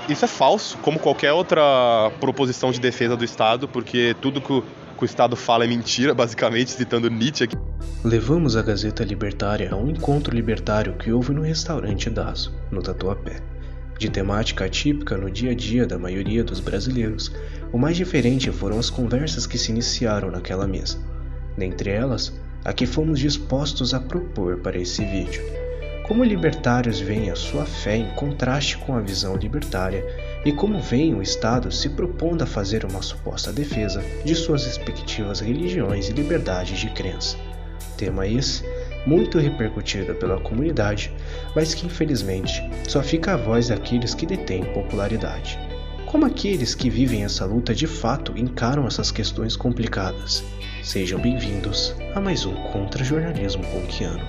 isso é falso, como qualquer outra proposição de defesa do Estado, porque tudo que o Estado fala é mentira, basicamente, citando Nietzsche aqui. Levamos a Gazeta Libertária a um encontro libertário que houve no restaurante Dazo, no Tatuapé. De temática atípica no dia a dia da maioria dos brasileiros, o mais diferente foram as conversas que se iniciaram naquela mesa. Dentre elas, a que fomos dispostos a propor para esse vídeo. Como libertários veem a sua fé em contraste com a visão libertária e como veem o Estado se propondo a fazer uma suposta defesa de suas respectivas religiões e liberdades de crença. Tema esse muito repercutido pela comunidade, mas que infelizmente só fica a voz daqueles que detêm popularidade. Como aqueles que vivem essa luta de fato encaram essas questões complicadas? Sejam bem-vindos a mais um Contra-Jornalismo Conquiano.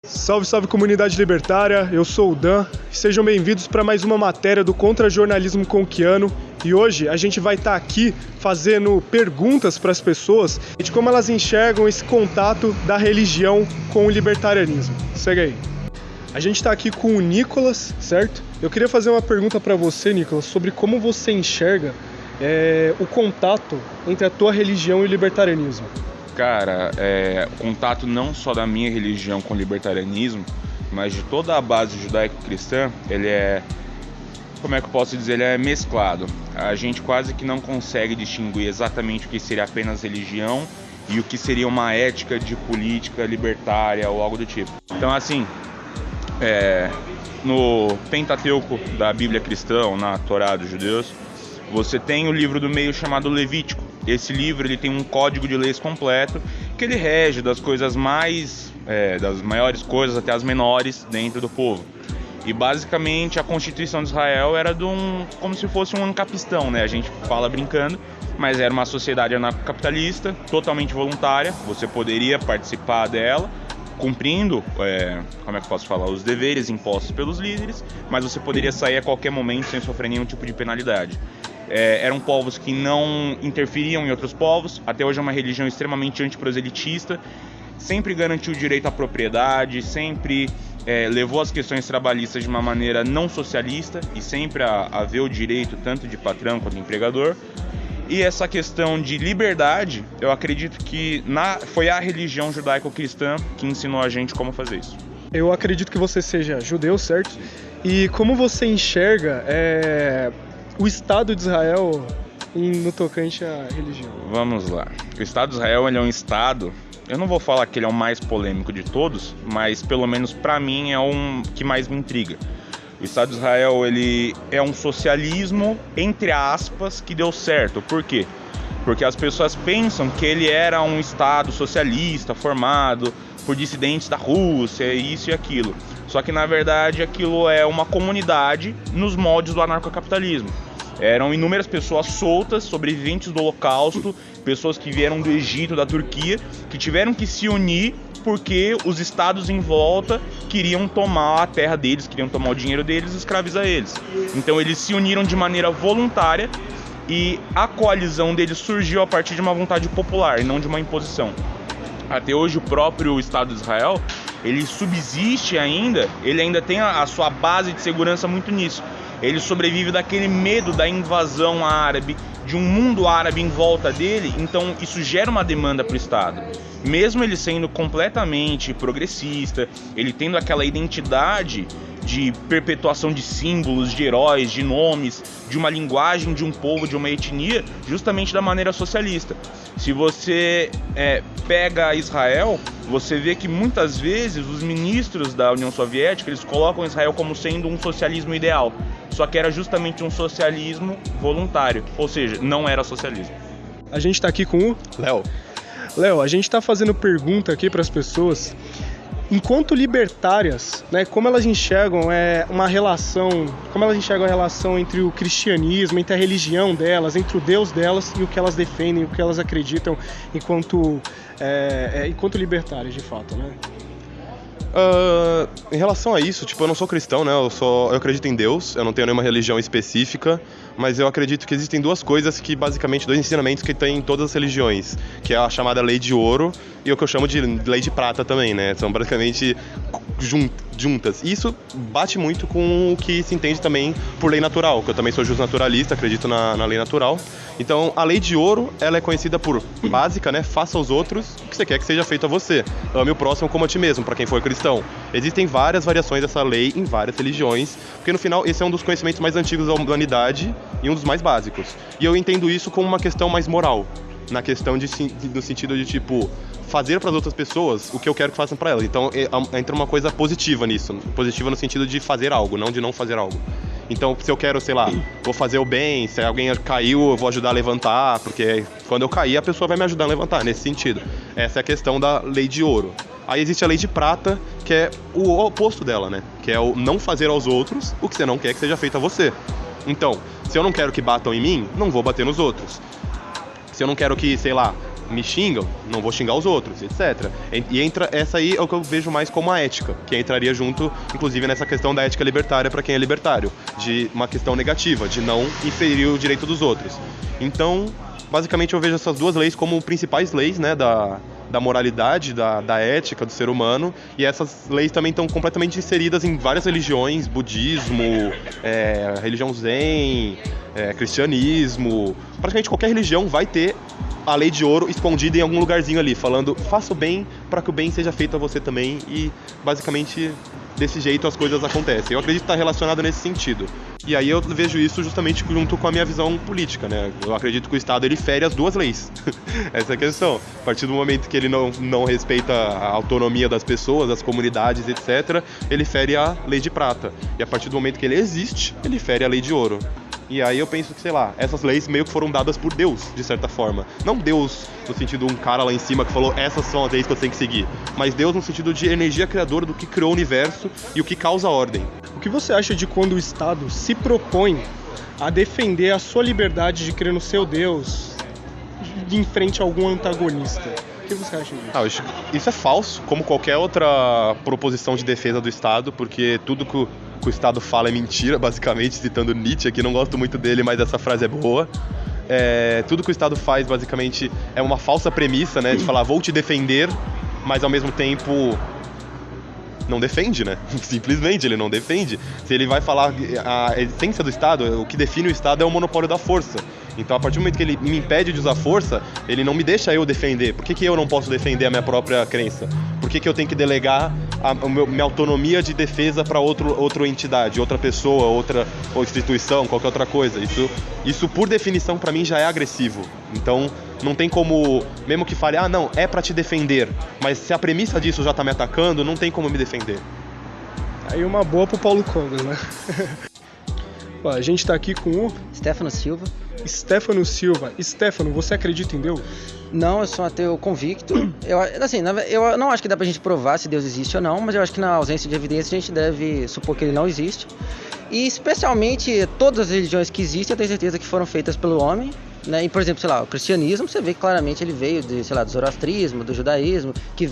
Salve, salve comunidade libertária, eu sou o Dan e sejam bem-vindos para mais uma matéria do Contra-Jornalismo Conquiano. E hoje a gente vai estar aqui fazendo perguntas para as pessoas de como elas enxergam esse contato da religião com o libertarianismo. Segue aí. A gente está aqui com o Nicolas, certo? Eu queria fazer uma pergunta para você, Nicolas, sobre como você enxerga o contato entre a tua religião e o libertarianismo. Cara, o contato não só da minha religião com o libertarianismo, mas de toda a base judaico-cristã, ele é, como é que eu posso dizer, ele é mesclado. A gente quase que não consegue distinguir exatamente o que seria apenas religião e o que seria uma ética de política libertária ou algo do tipo. Então, assim, no Pentateuco da Bíblia cristã, na Torá dos judeus, você tem o livro do meio chamado Levítico. Esse livro ele tem um código de leis completo que ele rege das coisas das maiores coisas até as menores dentro do povo. E basicamente a Constituição de Israel era como se fosse um ancapistão, né? A gente fala brincando, mas era uma sociedade anarcocapitalista, totalmente voluntária. Você poderia participar dela, cumprindo, como é que eu posso falar, os deveres impostos pelos líderes, mas você poderia sair a qualquer momento sem sofrer nenhum tipo de penalidade. Eram povos que não interferiam em outros povos. Até hoje é uma religião extremamente antiproselitista, sempre garantiu o direito à propriedade, sempre levou as questões trabalhistas de uma maneira não socialista e sempre a ver o direito tanto de patrão quanto de empregador. E essa questão de liberdade, eu acredito que foi a religião judaico-cristã que ensinou a gente como fazer isso. Eu acredito que você seja judeu, certo? E como você enxerga o Estado de Israel no tocante à religião? Vamos lá. O Estado de Israel ele é um Estado, eu não vou falar que ele é o mais polêmico de todos, mas pelo menos para mim é um que mais me intriga. O Estado de Israel ele é um socialismo, entre aspas, que deu certo. Por quê? Porque as pessoas pensam que ele era um Estado socialista formado por dissidentes da Rússia, isso e aquilo. Só que na verdade aquilo é uma comunidade nos moldes do anarcocapitalismo. Eram inúmeras pessoas soltas, sobreviventes do Holocausto, pessoas que vieram do Egito, da Turquia, que tiveram que se unir porque os estados em volta queriam tomar a terra deles, queriam tomar o dinheiro deles e escravizar eles. Então eles se uniram de maneira voluntária e a coalizão deles surgiu a partir de uma vontade popular e não de uma imposição. Até hoje o próprio Estado de Israel, ele subsiste ainda, ele ainda tem a sua base de segurança muito nisso. Ele sobrevive daquele medo da invasão árabe, de um mundo árabe em volta dele, então isso gera uma demanda para o Estado. Mesmo ele sendo completamente progressista, ele tendo aquela identidade de perpetuação de símbolos, de heróis, de nomes, de uma linguagem de um povo, de uma etnia, justamente da maneira socialista. Se você pega Israel, você vê que muitas vezes os ministros da União Soviética eles colocam Israel como sendo um socialismo ideal, só que era justamente um socialismo voluntário, ou seja, não era socialismo. A gente está aqui com o Léo, a gente está fazendo pergunta aqui para as pessoas. Enquanto libertárias, né, como elas enxergam a relação entre o cristianismo, entre a religião delas, entre o Deus delas e o que elas defendem, o que elas acreditam enquanto libertárias, de fato, né? Em relação a isso, eu não sou cristão, né? Eu acredito em Deus, eu não tenho nenhuma religião específica, mas eu acredito que existem dois ensinamentos que tem em todas as religiões, que é a chamada lei de ouro e o que eu chamo de lei de prata também, né? São basicamente juntas. E isso bate muito com o que se entende também por lei natural, que eu também sou justnaturalista, acredito na lei natural. Então, a lei de ouro, ela é conhecida por básica, né? Faça aos outros o que você quer que seja feito a você. Ame o próximo como a ti mesmo, para quem for cristão. Existem várias variações dessa lei em várias religiões, porque no final esse é um dos conhecimentos mais antigos da humanidade e um dos mais básicos. E eu entendo isso como uma questão mais moral, na questão no sentido de, tipo, fazer para as outras pessoas o que eu quero que façam para elas. Então, entra uma coisa positiva nisso. Positiva no sentido de fazer algo, não de não fazer algo. Então, se eu quero, sei lá, vou fazer o bem, se alguém caiu, eu vou ajudar a levantar, porque quando eu cair, a pessoa vai me ajudar a levantar, nesse sentido. Essa é a questão da lei de ouro. Aí existe a lei de prata, que é o oposto dela, né? Que é o não fazer aos outros o que você não quer que seja feito a você. Então, se eu não quero que batam em mim, não vou bater nos outros. Se eu não quero que, sei lá, me xingam, não vou xingar os outros, etc. E entra, essa aí é o que eu vejo mais como a ética, que entraria junto, inclusive, nessa questão da ética libertária para quem é libertário, de uma questão negativa, de não inferir o direito dos outros. Então, basicamente, eu vejo essas duas leis como principais leis, né, da moralidade, da ética do ser humano, e essas leis também estão completamente inseridas em várias religiões, budismo, religião zen, cristianismo, praticamente qualquer religião vai ter a lei de ouro escondida em algum lugarzinho ali, falando, faça o bem para que o bem seja feito a você também, e basicamente desse jeito as coisas acontecem. Eu acredito que está relacionado nesse sentido. E aí eu vejo isso justamente junto com a minha visão política, né? Eu acredito que o Estado ele fere as duas leis. Essa é a questão. A partir do momento que ele não respeita a autonomia das pessoas, das comunidades, etc., ele fere a lei de prata. E a partir do momento que ele existe, ele fere a lei de ouro. E aí eu penso que, sei lá, essas leis meio que foram dadas por Deus, de certa forma. Não Deus no sentido de um cara lá em cima que falou, essas são as leis que eu tenho que seguir. Mas Deus no sentido de energia criadora do que criou o universo e o que causa a ordem. O que você acha de quando o Estado se propõe a defender a sua liberdade de crer no seu Deus em frente a algum antagonista? O que você acha disso? Isso é falso, como qualquer outra proposição de defesa do Estado, porque tudo que o Estado fala é mentira, basicamente, citando Nietzsche aqui, não gosto muito dele, mas essa frase é boa. Tudo que o Estado faz, basicamente, é uma falsa premissa, né, de falar, vou te defender, mas ao mesmo tempo não defende, né? Simplesmente ele não defende. Se ele vai falar a essência do Estado, o que define o Estado é o monopólio da força. Então, a partir do momento que ele me impede de usar força, ele não me deixa eu defender. Por que eu não posso defender a minha própria crença? Por que eu tenho que delegar a minha autonomia de defesa para outra entidade, outra pessoa, ou instituição, qualquer outra coisa? Isso por definição, para mim, já é agressivo. Então, não tem como, mesmo que fale, não, é para te defender, mas se a premissa disso já tá me atacando, não tem como me defender. Aí uma boa pro Paulo Cogos, né? Bom, a gente tá aqui com o... Stefano Silva. Stefano, você acredita em Deus? Não, eu sou um ateu convicto. Eu não acho que dá pra gente provar se Deus existe ou não, mas eu acho que na ausência de evidência a gente deve supor que ele não existe. E especialmente todas as religiões que existem, eu tenho certeza que foram feitas pelo homem, né? E, por exemplo, sei lá, o cristianismo, você vê que claramente ele veio do zoroastrismo, do judaísmo, que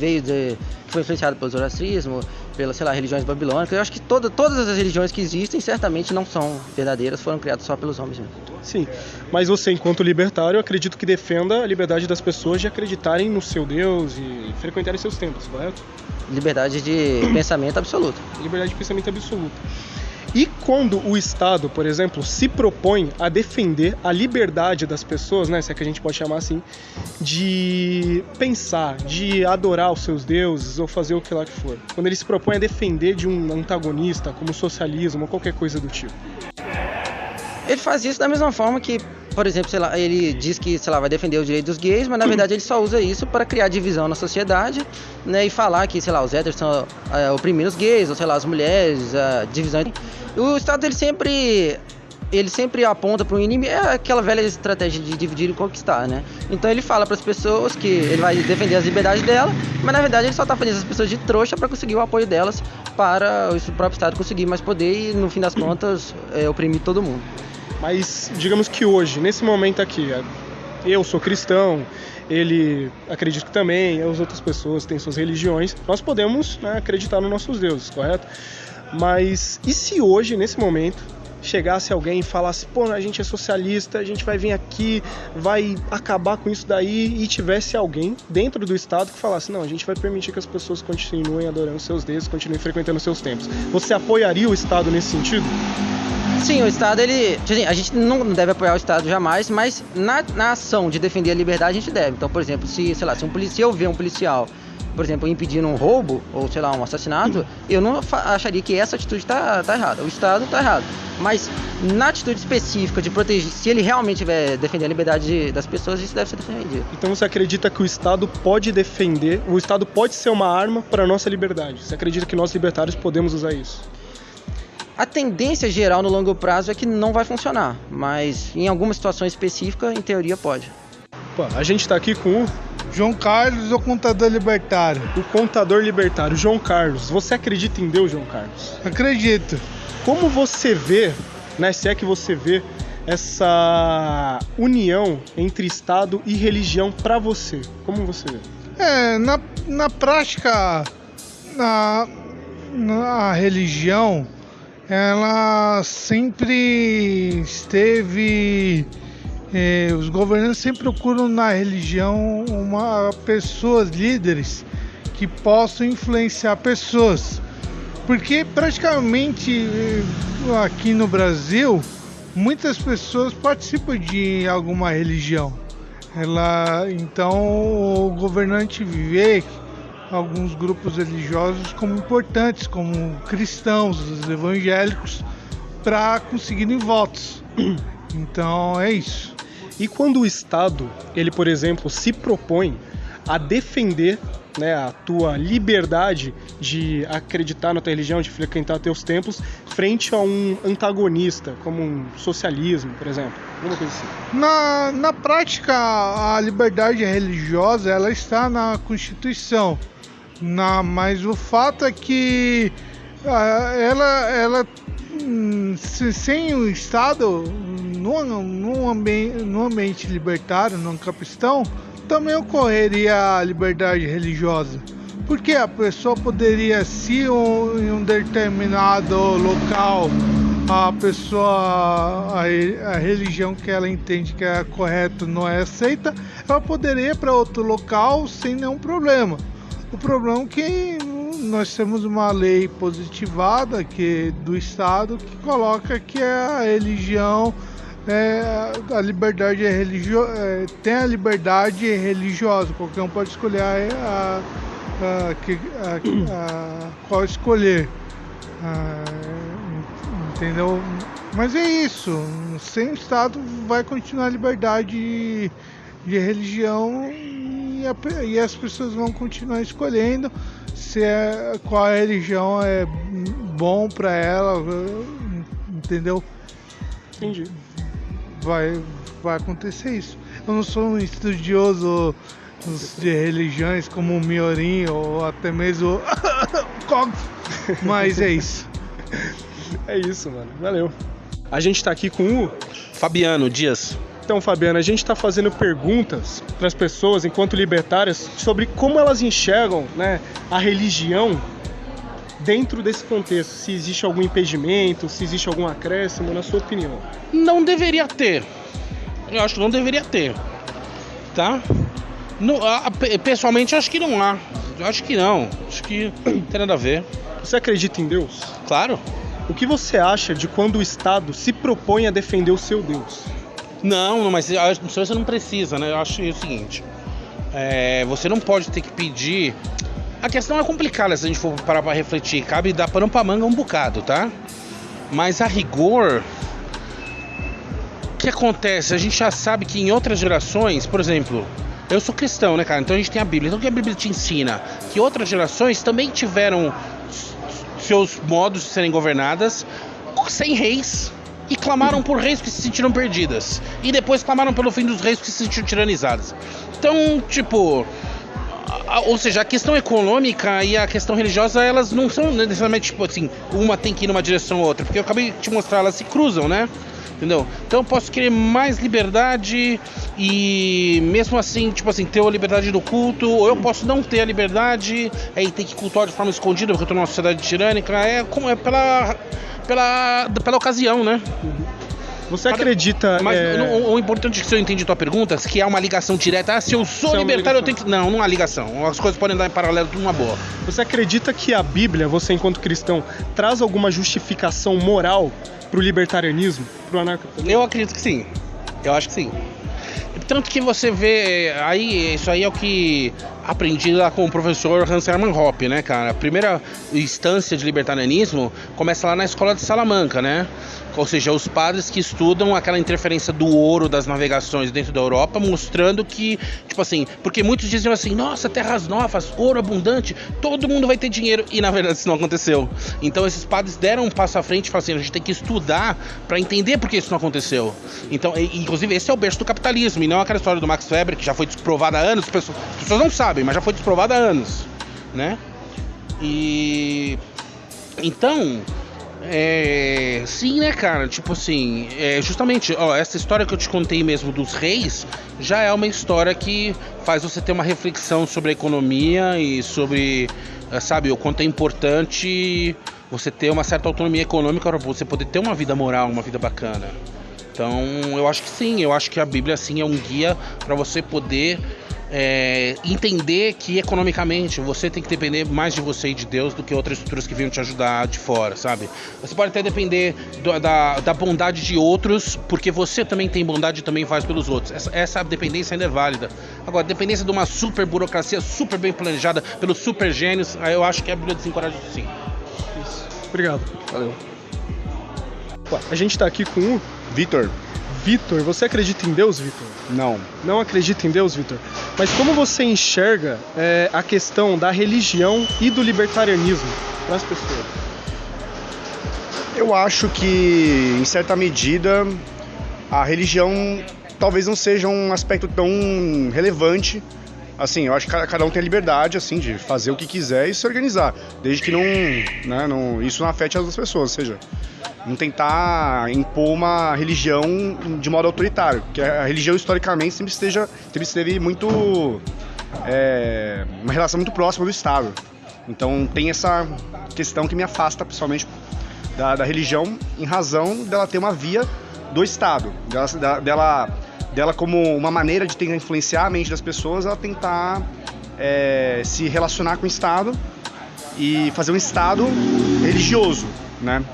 foi influenciado pelo zoroastrismo, pelas, religiões babilônicas. Eu acho que todas as religiões que existem certamente não são verdadeiras, foram criadas só pelos homens mesmo. Sim, mas você, enquanto libertário, eu acredito que defenda a liberdade das pessoas de acreditarem no seu Deus e frequentarem seus templos, correto? Liberdade de pensamento absoluta. Liberdade de pensamento absoluta. E quando o Estado, por exemplo, se propõe a defender a liberdade das pessoas, né, se é que a gente pode chamar assim, de pensar, de adorar os seus deuses ou fazer o que lá que for, quando ele se propõe a defender de um antagonista, como o socialismo ou qualquer coisa do tipo? Ele faz isso da mesma forma que, por exemplo, ele diz que, vai defender o direito dos gays, mas na verdade ele só usa isso para criar divisão na sociedade, né, e falar que, os héteros estão oprimindo os gays, ou as mulheres, a divisão. O Estado ele sempre aponta para o inimigo, é aquela velha estratégia de dividir e conquistar, né? Então ele fala para as pessoas que ele vai defender as liberdades dela, mas na verdade ele só está fazendo essas pessoas de trouxa para conseguir o apoio delas, para o próprio Estado conseguir mais poder e no fim das contas oprimir todo mundo. Mas digamos que hoje, nesse momento aqui, eu sou cristão, ele acredita que também, as outras pessoas têm suas religiões, nós podemos, né, acreditar nos nossos deuses, correto? Mas e se hoje, nesse momento, chegasse alguém e falasse, pô, a gente é socialista, a gente vai vir aqui, vai acabar com isso daí, e tivesse alguém dentro do Estado que falasse, não, a gente vai permitir que as pessoas continuem adorando seus deuses, continuem frequentando seus templos. Você apoiaria o Estado nesse sentido? Sim, o Estado, a gente não deve apoiar o Estado jamais, mas na ação de defender a liberdade a gente deve. Então, por exemplo, se eu ver um policial, por exemplo, impedindo um roubo, ou sei lá, um assassinato, eu não acharia que essa atitude tá errada. O Estado tá errado. Mas na atitude específica de proteger, se ele realmente estiver defendendo a liberdade das pessoas, isso deve ser defendido. Então você acredita que o Estado pode defender, o Estado pode ser uma arma para a nossa liberdade? Você acredita que nós libertários podemos usar isso? A tendência geral no longo prazo é que não vai funcionar, mas em alguma situação específica, em teoria, pode. Pô, a gente tá aqui com o João Carlos, o contador libertário. O contador libertário, João Carlos. Você acredita em Deus, João Carlos? Acredito. Como você vê, né, se é que você vê essa união entre Estado e religião para você? Como você vê? Na prática, a religião, ela sempre esteve... os governantes sempre procuram na religião pessoas, líderes, que possam influenciar pessoas. Porque praticamente aqui no Brasil, muitas pessoas participam de alguma religião. Então o governante vê alguns grupos religiosos como importantes, como cristãos, os evangélicos, para conseguirem votos. Então é isso. E quando o Estado, ele, por exemplo, se propõe a defender, né, a tua liberdade de acreditar na tua religião, de frequentar teus templos, frente a um antagonista, como um socialismo, por exemplo, alguma coisa assim? Na prática, a liberdade religiosa, ela está na Constituição, mas o fato é que ela sem o Estado, no ambiente libertário, no campistão, também ocorreria a liberdade religiosa. Porque a pessoa poderia, se em um determinado local a religião que ela entende que é correta não é aceita, ela poderia ir para outro local sem nenhum problema. O problema é que nós temos uma lei positivada do Estado que coloca que a religião, a liberdade tem a liberdade religiosa. Qualquer um pode escolher qual escolher. Entendeu? Mas é isso. Sem o Estado vai continuar a liberdade de religião e as pessoas vão continuar escolhendo qual religião é bom para ela, entendeu? Entendi. Vai acontecer isso. Eu não sou um estudioso de religiões como o Miorim ou até mesmo o Cog, mas é isso. É isso, mano. Valeu. A gente tá aqui com o Fabiano Dias. Então, Fabiano, a gente está fazendo perguntas para as pessoas, enquanto libertárias, sobre como elas enxergam, né, a religião dentro desse contexto. Se existe algum impedimento, se existe algum acréscimo, na sua opinião. Não deveria ter. Eu acho que não deveria ter. Tá? Pessoalmente, eu acho que não há. Eu acho que não. Acho que não tem nada a ver. Você acredita em Deus? Claro. O que você acha de quando o Estado se propõe a defender o seu Deus? Não, mas você não precisa, né? Eu acho o seguinte, você não pode ter que pedir. A questão é complicada se a gente for parar pra refletir. Cabe dar pano pra manga um bocado, tá? Mas a rigor, o que acontece? A gente já sabe que em outras gerações, por exemplo, eu sou cristão, né, cara? Então a gente tem a Bíblia. Então o que a Bíblia te ensina? Que outras gerações também tiveram seus modos de serem governadas sem reis. E clamaram por reis que se sentiram perdidas. E depois clamaram pelo fim dos reis que se sentiram tiranizados. Então, tipo... Ou seja, a questão econômica e a questão religiosa, elas não são necessariamente, tipo assim, uma tem que ir numa direção ou outra. Porque eu acabei de te mostrar, elas se cruzam, né? Entendeu? Então eu posso querer mais liberdade e mesmo assim, tipo assim, ter a liberdade do culto. Ou eu posso não ter a pela ocasião, né? Você acredita... Mas o importante é que se eu entendi tua pergunta, que há uma ligação direta, se eu sou libertário, eu tenho que... Não há ligação. As coisas podem andar em paralelo, tudo numa boa. Você acredita que a Bíblia, você enquanto cristão, traz alguma justificação moral pro libertarianismo, pro anarcapitalismo? Eu acredito que sim. Eu acho que sim. Tanto que você vê, isso aí é o que aprendi lá com o professor Hans Hermann Hoppe, né, cara? A primeira instância de libertarianismo começa lá na escola de Salamanca, né? Ou seja, os padres que estudam aquela interferência do ouro das navegações dentro da Europa, mostrando que, tipo assim, porque muitos diziam assim, nossa, terras novas, ouro abundante, todo mundo vai ter dinheiro, e na verdade isso não aconteceu. Então esses padres deram um passo à frente e falaram assim, a gente tem que estudar para entender por que isso não aconteceu. Então, inclusive, esse é o berço do capitalismo, e não aquela história do Max Weber, que já foi desprovada há anos, as pessoas não sabem, mas já foi desprovada há anos, né? E... então... sim, né, cara? Tipo assim, justamente, essa história que eu te contei mesmo dos reis já é uma história que faz você ter uma reflexão sobre a economia e sobre, sabe, o quanto é importante você ter uma certa autonomia econômica para você poder ter uma vida moral, uma vida bacana. Então, eu acho que sim, eu acho que a Bíblia, assim, é um guia para você poder entender que economicamente você tem que depender mais de você e de Deus do que outras estruturas que venham te ajudar de fora, sabe? Você pode até depender da bondade de outros, porque você também tem bondade e também faz pelos outros. Essa dependência ainda é válida. Agora, a dependência de uma super burocracia super bem planejada pelos super gênios, aí eu acho que a Bíblia desencoraja isso sim. Isso. Obrigado. Valeu. A gente tá aqui com o Vitor. Vitor, você acredita em Deus, Vitor? Não. Não acredita em Deus, Vitor? Mas como você enxerga a questão da religião e do libertarianismo para as pessoas? Eu acho que, em certa medida, a religião talvez não seja um aspecto tão relevante. Assim, eu acho que cada um tem a liberdade, assim, de fazer o que quiser e se organizar, desde que isso não afete as outras pessoas, ou seja, não tentar impor uma religião de modo autoritário, porque a religião historicamente sempre esteve muito, uma relação muito próxima do Estado. Então tem essa questão que me afasta pessoalmente da religião, em razão dela ter uma via do Estado, dela como uma maneira de tentar influenciar a mente das pessoas, ela tentar se relacionar com o Estado e fazer um Estado religioso, né?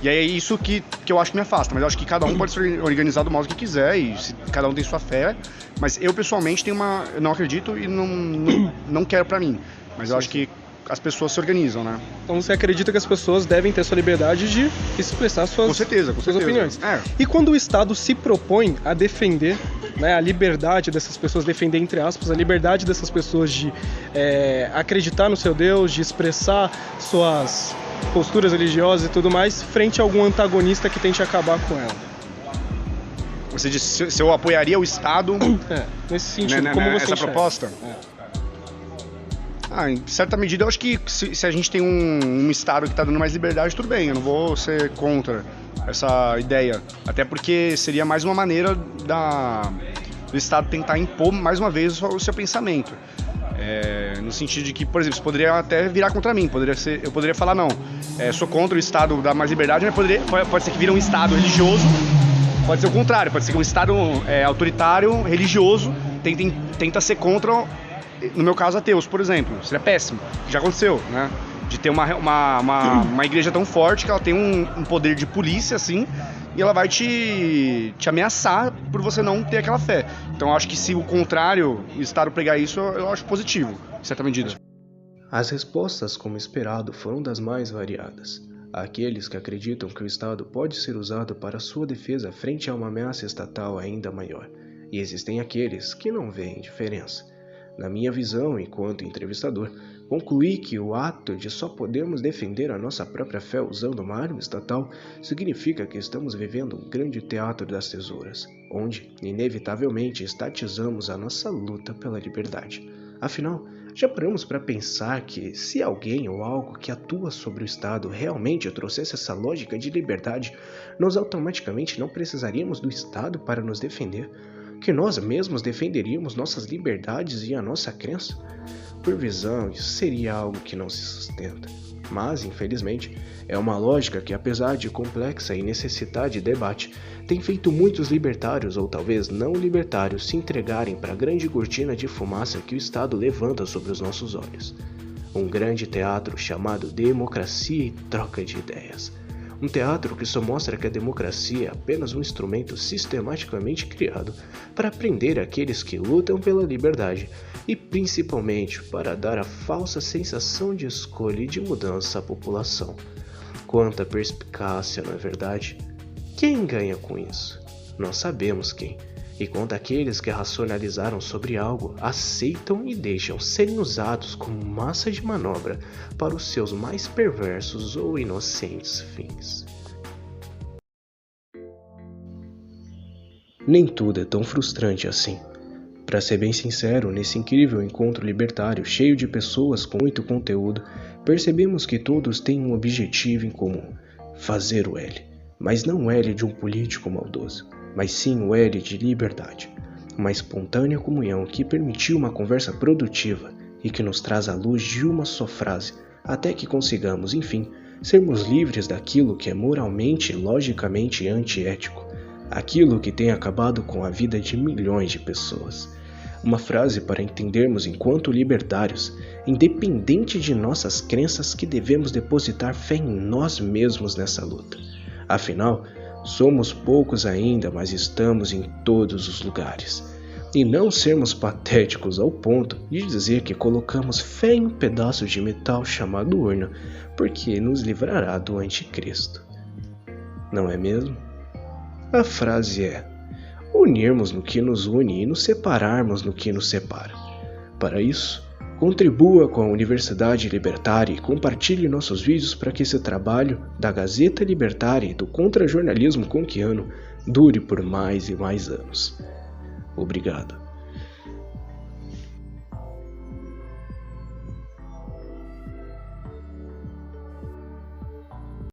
E é isso que eu acho que me afasta, mas eu acho que cada um pode se organizar do modo que quiser e cada um tem sua fé, mas eu pessoalmente eu não acredito e não quero pra mim, mas eu acho que as pessoas se organizam, né? Então você acredita que as pessoas devem ter sua liberdade de expressar suas opiniões. E quando o Estado se propõe a defender, né, a liberdade dessas pessoas, defender entre aspas, a liberdade dessas pessoas de acreditar no seu Deus, de expressar suas posturas religiosas e tudo mais, frente a algum antagonista que tente acabar com ela? Você disse se eu apoiaria o Estado... nesse sentido, como você essa enxerga? proposta? Em certa medida, eu acho que se a gente tem um Estado que está dando mais liberdade, tudo bem, eu não vou ser contra essa ideia. Até porque seria mais uma maneira do Estado tentar impor mais uma vez o seu pensamento. No sentido de que, por exemplo, você poderia até virar contra mim, eu poderia falar, não, sou contra o Estado dar mais liberdade, mas pode ser que vire um Estado religioso, pode ser o contrário, pode ser que um Estado autoritário, religioso, tenta ser contra... No meu caso, ateus, por exemplo. Seria péssimo. Já aconteceu, né? De ter uma igreja tão forte que ela tem um poder de polícia, assim, e ela vai te ameaçar por você não ter aquela fé. Então, eu acho que se o contrário, o Estado pregar isso, eu acho positivo, em certa medida. As respostas, como esperado, foram das mais variadas. Há aqueles que acreditam que o Estado pode ser usado para sua defesa frente a uma ameaça estatal ainda maior. E existem aqueles que não veem diferença. Na minha visão, enquanto entrevistador, concluí que o ato de só podermos defender a nossa própria fé usando uma arma estatal significa que estamos vivendo um grande teatro das tesouras, onde, inevitavelmente, estatizamos a nossa luta pela liberdade. Afinal, já paramos para pensar que, se alguém ou algo que atua sobre o Estado realmente trouxesse essa lógica de liberdade, nós automaticamente não precisaríamos do Estado para nos defender? Que nós mesmos defenderíamos nossas liberdades e a nossa crença? Por visão, isso seria algo que não se sustenta. Mas, infelizmente, é uma lógica que, apesar de complexa e necessitar de debate, tem feito muitos libertários ou talvez não libertários se entregarem para a grande cortina de fumaça que o Estado levanta sobre os nossos olhos. Um grande teatro chamado Democracia e Troca de Ideias. Um teatro que só mostra que a democracia é apenas um instrumento sistematicamente criado para prender aqueles que lutam pela liberdade e principalmente para dar a falsa sensação de escolha e de mudança à população. Quanta perspicácia, não é verdade? Quem ganha com isso? Nós sabemos quem. E quanto aqueles que racionalizaram sobre algo, aceitam e deixam serem usados como massa de manobra para os seus mais perversos ou inocentes fins. Nem tudo é tão frustrante assim. Para ser bem sincero, nesse incrível encontro libertário cheio de pessoas com muito conteúdo, percebemos que todos têm um objetivo em comum: fazer o L. Mas não o L de um político maldoso, mas sim o L de liberdade. Uma espontânea comunhão que permitiu uma conversa produtiva e que nos traz à luz de uma só frase, até que consigamos, enfim, sermos livres daquilo que é moralmente e logicamente antiético, aquilo que tem acabado com a vida de milhões de pessoas. Uma frase para entendermos enquanto libertários, independente de nossas crenças, que devemos depositar fé em nós mesmos nessa luta. Afinal, somos poucos ainda, mas estamos em todos os lugares. E não sermos patéticos ao ponto de dizer que colocamos fé em um pedaço de metal chamado urna, porque nos livrará do anticristo. Não é mesmo? A frase é: unirmos no que nos une e nos separarmos no que nos separa. Para isso, contribua com a Universidade Libertária e compartilhe nossos vídeos para que esse trabalho da Gazeta Libertária e do Contra-Jornalismo Conquiano dure por mais e mais anos. Obrigado.